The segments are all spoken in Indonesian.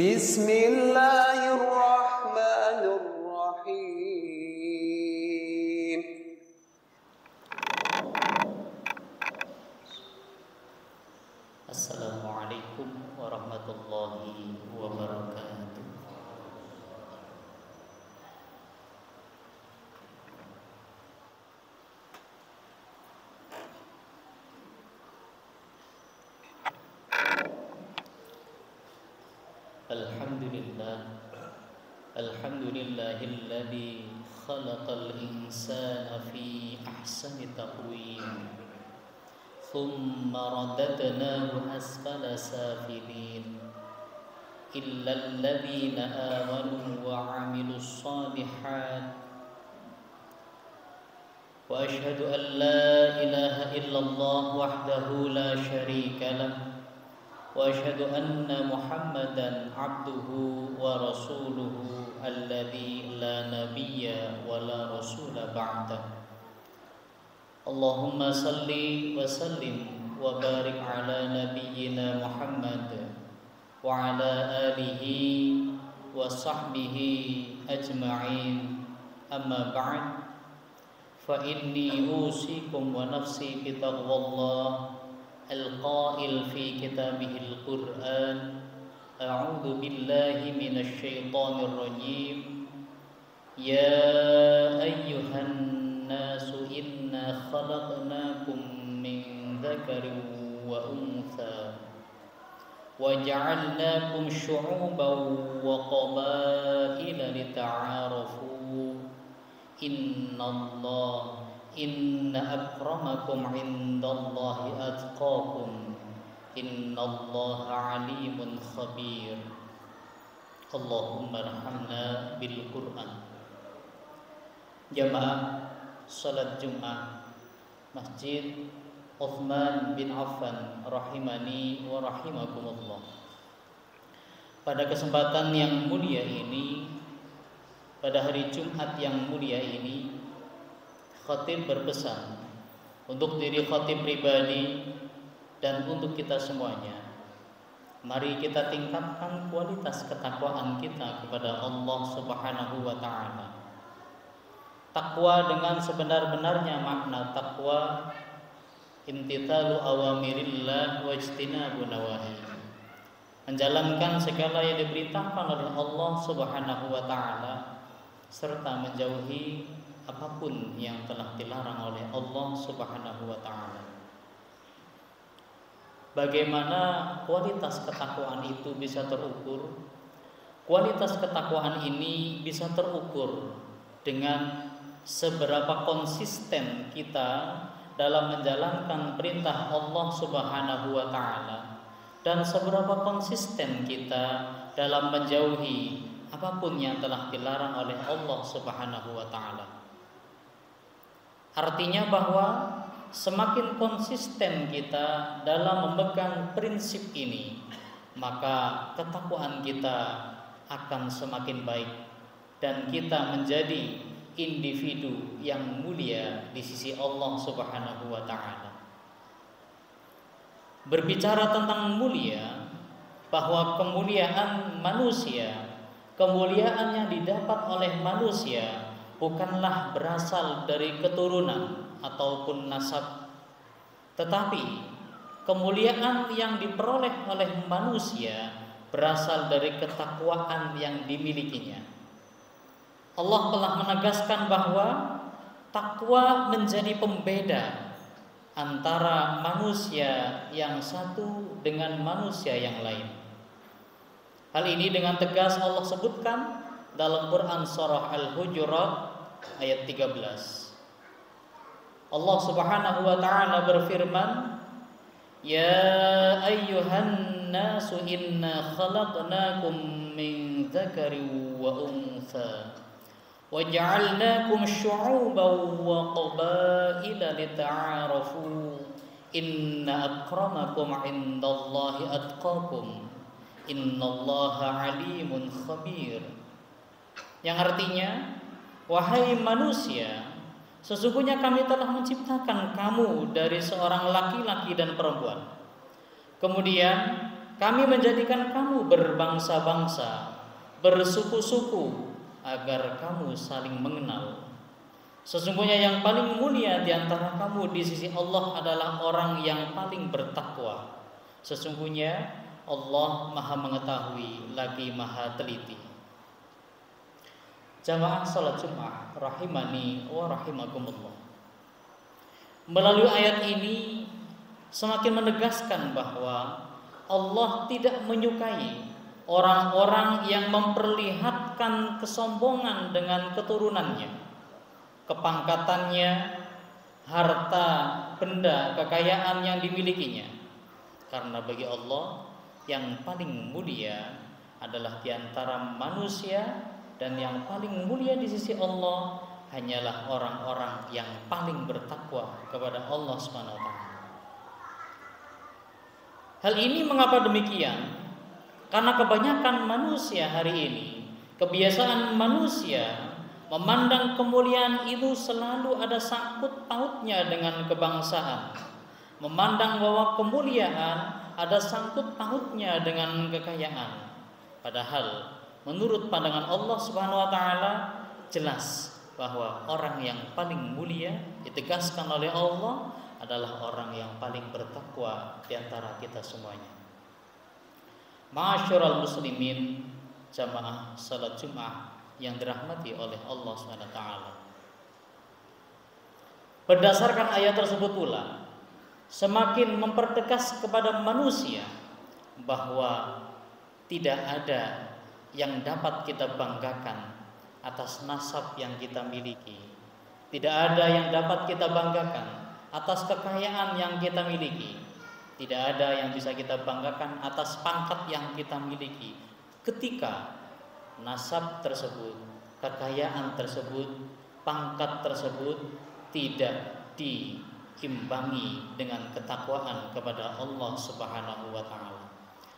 Bismillahirrahmanirrahim. Assalamualaikum warahmatullahi wabarakatuh. Alhamdulillahilladzi khalaqal insana fi ahsani taqwim thumma radadnahu asfala safilin illal ladzina amanu wa 'amilus shalihat wa asyhadu an la ilaha illallah wahdahu la syarika lah wa asyhadu anna Muhammadan abduhu wa rasuluhu alladzi la nabiyya wa la rasula ba'dah. Allahumma salli wa sallim wa barik ala nabiyyina Muhammad wa ala alihi wa sahbihi ajma'in. Amma ba'd, fa inni usikum wa nafsi bi taqwallah al-qail fi kitabihil Qur'an. A'udzu billahi minasy syaithanir rajim. Ya ayyuhan nasu inna khalaqnakum min dzakarin wa untha wa ja'alnakum syu'uban wa qabaila lita'arafu. Inna akramakum indallahi atqakum. Innallaha alimun khabir. Allahumma arhamna bil Qur'an. Jamaah salat Jumat Masjid Utsman bin Affan rahimani wa rahimakumullah. Pada kesempatan yang mulia ini, pada hari Jumat yang mulia ini, khatib berpesan untuk diri khatib pribadi dan untuk kita semuanya. Mari kita tingkatkan kualitas ketakwaan kita kepada Allah Subhanahu wa ta'ala. Takwa dengan sebenar-benarnya makna takwa, imtithalu awamirillah wa ijtinabu nawahi, menjalankan segala yang diperintahkan oleh Allah Subhanahu wa ta'ala serta menjauhi apapun yang telah dilarang oleh Allah Subhanahu wa ta'ala. Bagaimana kualitas ketakwaan itu bisa terukur? Kualitas ketakwaan ini bisa terukur dengan seberapa konsisten kita dalam menjalankan perintah Allah Subhanahu wa ta'ala dan seberapa konsisten kita dalam menjauhi apapun yang telah dilarang oleh Allah Subhanahu wa ta'ala. Artinya bahwa semakin konsisten kita dalam memegang prinsip ini, maka ketakwaan kita akan semakin baik dan kita menjadi individu yang mulia di sisi Allah Subhanahu wa ta'ala. Berbicara tentang mulia, bahwa kemuliaan manusia, kemuliaan yang didapat oleh manusia bukanlah berasal dari keturunan ataupun nasab, tetapi kemuliaan yang diperoleh oleh manusia berasal dari ketakwaan yang dimilikinya. Allah telah menegaskan bahwa takwa menjadi pembeda antara manusia yang satu dengan manusia yang lain. Hal ini dengan tegas Allah sebutkan dalam Quran surah Al-Hujurat ayat 13. Allah Subhanahu wa ta'ala berfirman, Ya ayyuhan nasu inna khalaqnakum min dzakarin wa untha wa ja'alnakum syu'uban wa qabaila lita'arafu. Inna akramakum indallahi atqakum. Innallaha alimun khabir. Yang artinya, wahai manusia, sesungguhnya kami telah menciptakan kamu dari seorang laki-laki dan perempuan. Kemudian kami menjadikan kamu berbangsa-bangsa, bersuku-suku, agar kamu saling mengenal. Sesungguhnya yang paling mulia di antara kamu di sisi Allah adalah orang yang paling bertakwa. Sesungguhnya Allah Maha mengetahui lagi Maha teliti. Jamaah salat Jumat rahimani wa rahimakumullah. Melalui ayat ini semakin menegaskan bahwa Allah tidak menyukai orang-orang yang memperlihatkan kesombongan dengan keturunannya, kepangkatannya, harta, benda, kekayaan yang dimilikinya. Karena bagi Allah yang paling mulia adalah di antara manusia, dan yang paling mulia di sisi Allah hanyalah orang-orang yang paling bertakwa kepada Allah Subhanahu wa taala. Hal ini mengapa demikian? Karena kebanyakan manusia hari ini, kebiasaan manusia memandang kemuliaan itu selalu ada sangkut pautnya dengan kebangsaan. Memandang bahwa kemuliaan ada sangkut pautnya dengan kekayaan. Padahal menurut pandangan Allah Subhanahu wa taala jelas bahwa orang yang paling mulia ditegaskan oleh Allah adalah orang yang paling bertakwa di antara kita semuanya. Ma'asyiral muslimin, jamaah salat Jumat yang dirahmati oleh Allah Subhanahu wa taala. Berdasarkan ayat tersebut pula semakin mempertegas kepada manusia bahwa tidak ada yang dapat kita banggakan atas nasab yang kita miliki. Tidak ada yang dapat kita banggakan atas kekayaan yang kita miliki. Tidak ada yang bisa kita banggakan atas pangkat yang kita miliki. Ketika nasab tersebut, kekayaan tersebut, pangkat tersebut tidak diimbangi dengan ketakwaan kepada Allah Subhanahu wa taala.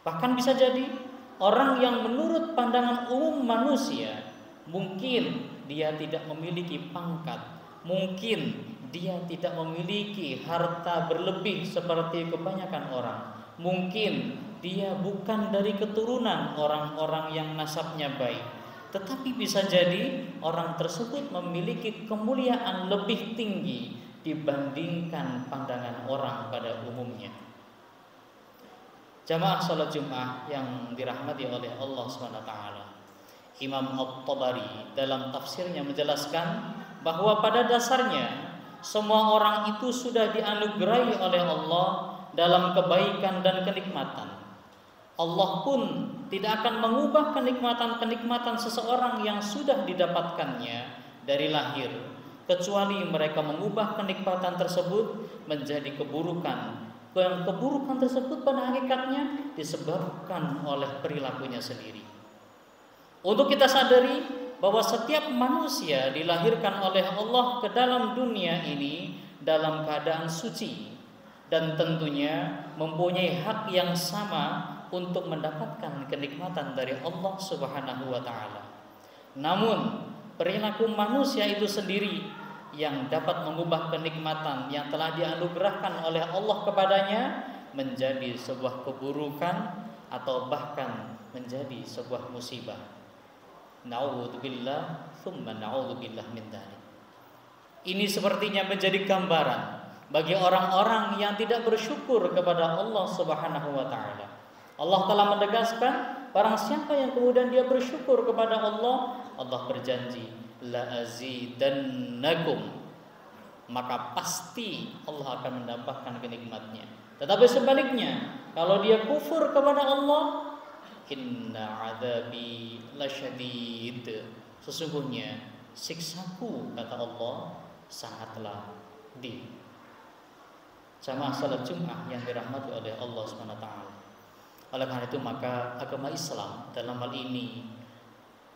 Bahkan bisa jadi orang yang menurut pandangan umum manusia mungkin dia tidak memiliki pangkat, mungkin dia tidak memiliki harta berlebih seperti kebanyakan orang, mungkin dia bukan dari keturunan orang-orang yang nasabnya baik, tetapi bisa jadi orang tersebut memiliki kemuliaan lebih tinggi dibandingkan pandangan orang pada umumnya. Jamaah salat Jumat yang dirahmati oleh Allah Subhanahu wa taala. Imam At-Tabari dalam tafsirnya menjelaskan bahwa pada dasarnya semua orang itu sudah dianugerahi oleh Allah dalam kebaikan dan kenikmatan. Allah pun tidak akan mengubah kenikmatan-kenikmatan seseorang yang sudah didapatkannya dari lahir, kecuali mereka mengubah kenikmatan tersebut menjadi keburukan. Dan keburukan tersebut pada hakikatnya disebabkan oleh perilakunya sendiri. Untuk kita sadari bahwa setiap manusia dilahirkan oleh Allah ke dalam dunia ini dalam keadaan suci, dan tentunya mempunyai hak yang sama untuk mendapatkan kenikmatan dari Allah Subhanahu wa taala. Namun perilaku manusia itu sendiri yang dapat mengubah kenikmatan yang telah dianugerahkan oleh Allah kepadanya menjadi sebuah keburukan atau bahkan menjadi sebuah musibah. Na'udzubillah tsumma na'udzubillah min dzalik. Ini sepertinya menjadi gambaran bagi orang-orang yang tidak bersyukur kepada Allah Subhanahu wa taala. Allah telah menegaskan barang siapa yang kemudian dia bersyukur kepada Allah, Allah berjanji la azidannakum, maka pasti Allah akan menambahkan kenikmatnya. Tetapi sebaliknya, kalau dia kufur kepada Allah, inna adzabi lasyadid, sesungguhnya siksaku, kata Allah, sangatlah pedih. Jamaah salat Jumat yang dirahmati oleh Allah Subhanahu wa taala. Oleh karena itu maka agama Islam dalam hal ini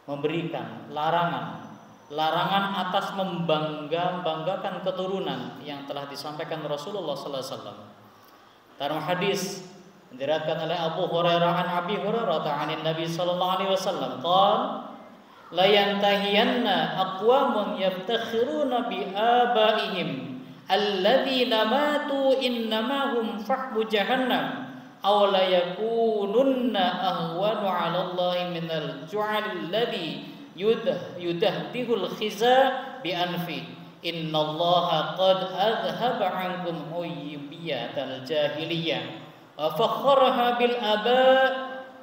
memberikan larangan atas membanggakan keturunan yang telah disampaikan Rasulullah sallallahu alaihi wasallam. Dalam hadis diriwayatkan oleh Abu Hurairah an Abi Hurairah ta'anin Nabi sallallahu alaihi wasallam qala la yantahiyanna aqwamun yaftakhiruna bi abaihim alladzina matu innama hum fahmu jahannam aw la yakununna ahwanu 'ala Allah minal ju'al alladhi yudahdihul khiza bi anfi innallaha qad adhaba 'ankum uyubiyatal jahiliyah wa fakharaha bil aba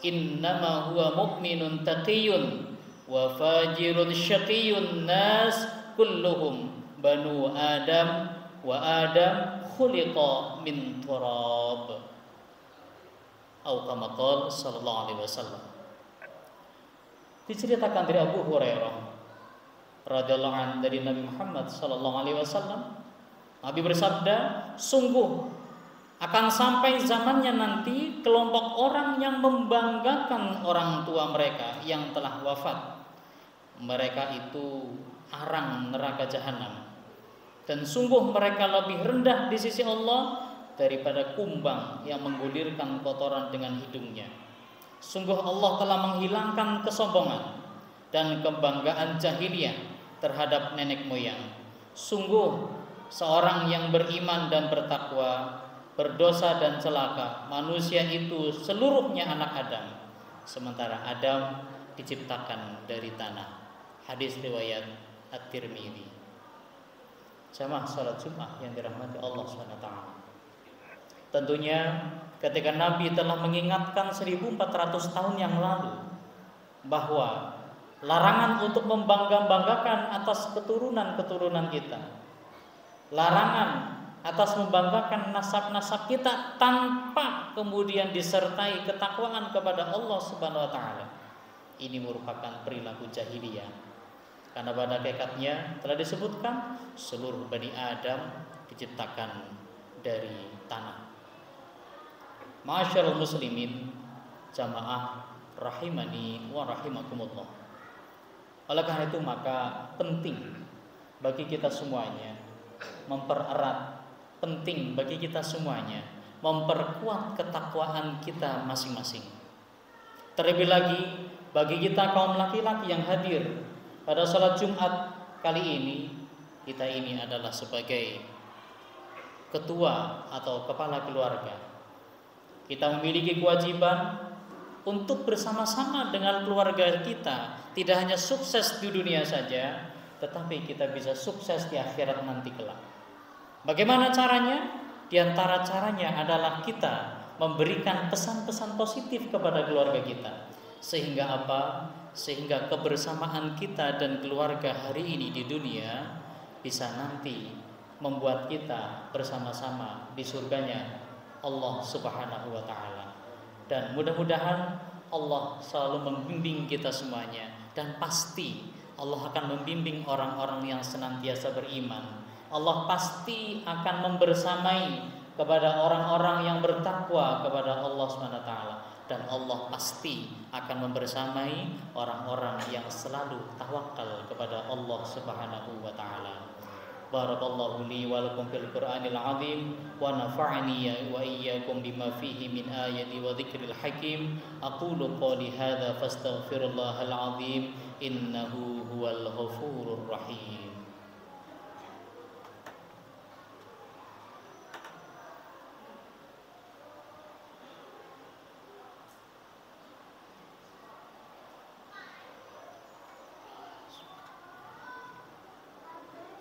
innama huwa mu'minun taqiyun wa fajirun syaqiyun nas kulluhum banu adam wa adam khuliqa min turab atau kama qala sallallahu alaihi wasallam. Diceritakan dari Abu Hurairah radhiyallahu anhu dari Nabi Muhammad sallallahu alaihi wasallam, Nabi bersabda, sungguh akan sampai zamannya nanti kelompok orang yang membanggakan orang tua mereka yang telah wafat. Mereka itu arang neraka jahanam. Dan sungguh mereka lebih rendah di sisi Allah daripada kumbang yang menggulirkan kotoran dengan hidungnya. Sungguh Allah telah menghilangkan kesombongan dan kebanggaan jahiliyah terhadap nenek moyang. Sungguh seorang yang beriman dan bertakwa, berdosa dan celaka, manusia itu seluruhnya anak Adam, sementara Adam diciptakan dari tanah. Hadis riwayat At-Tirmidzi. Jamaah salat Jumat yang dirahmati Allah SWT. Tentunya ketika Nabi telah mengingatkan 1400 tahun yang lalu bahwa larangan untuk membangga-banggakan atas keturunan-keturunan kita, larangan atas membanggakan nasab-nasab kita tanpa kemudian disertai ketakwaan kepada Allah Subhanahu wa taala. Ini merupakan perilaku jahiliyah. Karena pada hakikatnya telah disebutkan seluruh Bani Adam diciptakan dari tanah. Ma'asyiral muslimin, jamaah rahimani wa rahimakumullah. Oleh karena itu maka penting bagi kita semuanya mempererat, penting bagi kita semuanya memperkuat ketakwaan kita masing-masing. Terlebih lagi bagi kita kaum laki-laki yang hadir pada salat Jumat kali ini, kita ini adalah sebagai ketua atau kepala keluarga. Kita memiliki kewajiban untuk bersama-sama dengan keluarga kita, tidak hanya sukses di dunia saja, tetapi kita bisa sukses di akhirat nanti kelak. Bagaimana caranya? Di antara caranya adalah kita memberikan pesan-pesan positif kepada keluarga kita. Sehingga apa? Sehingga kebersamaan kita dan keluarga hari ini di dunia bisa nanti membuat kita bersama-sama di surganya Allah Subhanahu wa taala. Dan mudah-mudahan Allah selalu membimbing kita semuanya, dan pasti Allah akan membimbing orang-orang yang senantiasa beriman. Allah pasti akan membersamai kepada orang-orang yang bertakwa kepada Allah Subhanahu wa taala. Dan Allah pasti akan membersamai orang-orang yang selalu tawakal kepada Allah Subhanahu wa taala. Barakallahu li wa lakum fil Qur'anil azim wa nafa'ani wa iyyakum bima fihi min ayati wa dzikril hakim. Aqulu qouli hadza fastaghfirullahal azim innahu huwal ghafurur rahim.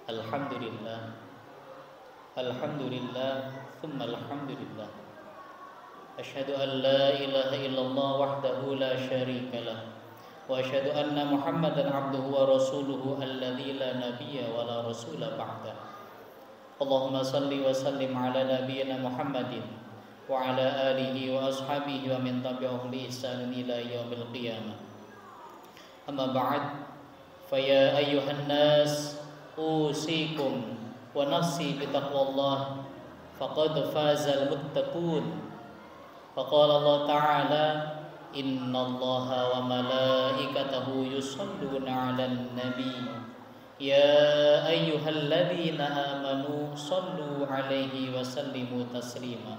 Alhamdulillah, alhamdulillah, thumma alhamdulillah. Asyhadu an la ilaha illallah wahdahu la syarika lah, wa asyhadu anna Muhammadan abduhu wa rasuluhu alladzi la nabiyya wa la rasula ba'dah. Allahumma salli wa sallim ala nabiyyina Muhammadin wa ala alihi wa ashabihi wa min tabi'ahum bi ihsanin ila yaumil qiyamah. Amma ba'd, fa ya ayyuhan nas usikum wa nafsi bitaqwallah faqad fazal muttaqun. Faqala Allah ta'ala innallaha wa malaikatahu yusholluna 'alan nabi ya ayyuhalladzina amanu shallu 'alaihi wa sallimu taslima.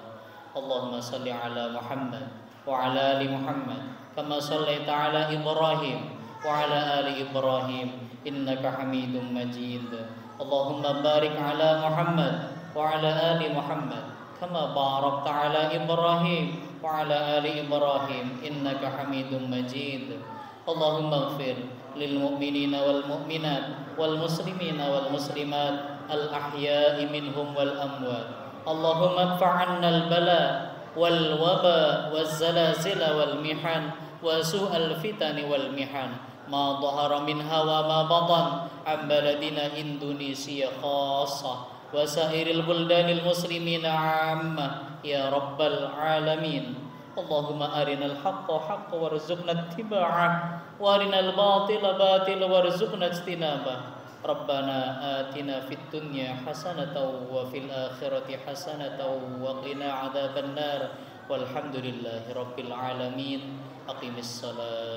Allahumma shalli 'ala Muhammad wa 'ala ali Muhammad kama shallaita 'ala Ibrahim wa 'ala ali Ibrahim innaka Hamidum Majid. Allahumma barik 'ala Muhammad wa 'ala ali Muhammad kama barakta 'ala Ibrahim وعلى آل إبراهيم إنك حميد مجيد. اللهم اغفر للمؤمنين والمؤمنات والمسلمين والمسلمات الأحياء منهم والأموات. اللهم ادفع عنا البلاء والوباء والزلازل والمحن وسوء الفتن والمحن ما ظهر منها وما بطن عن بلدنا إندونيسيا خاصة وسائر البلدان المسلمين عامة يا رب العالمين. اللهم أرنا الحق حقا وارزقنا اتباعه وأرنا الباطل باطلا وارزقنا اجتنابه. ربنا آتنا في الدنيا حسنة وفي الآخرة حسنة وقنا عذاب النار والحمد لله رب العالمين. أقم الصلاة.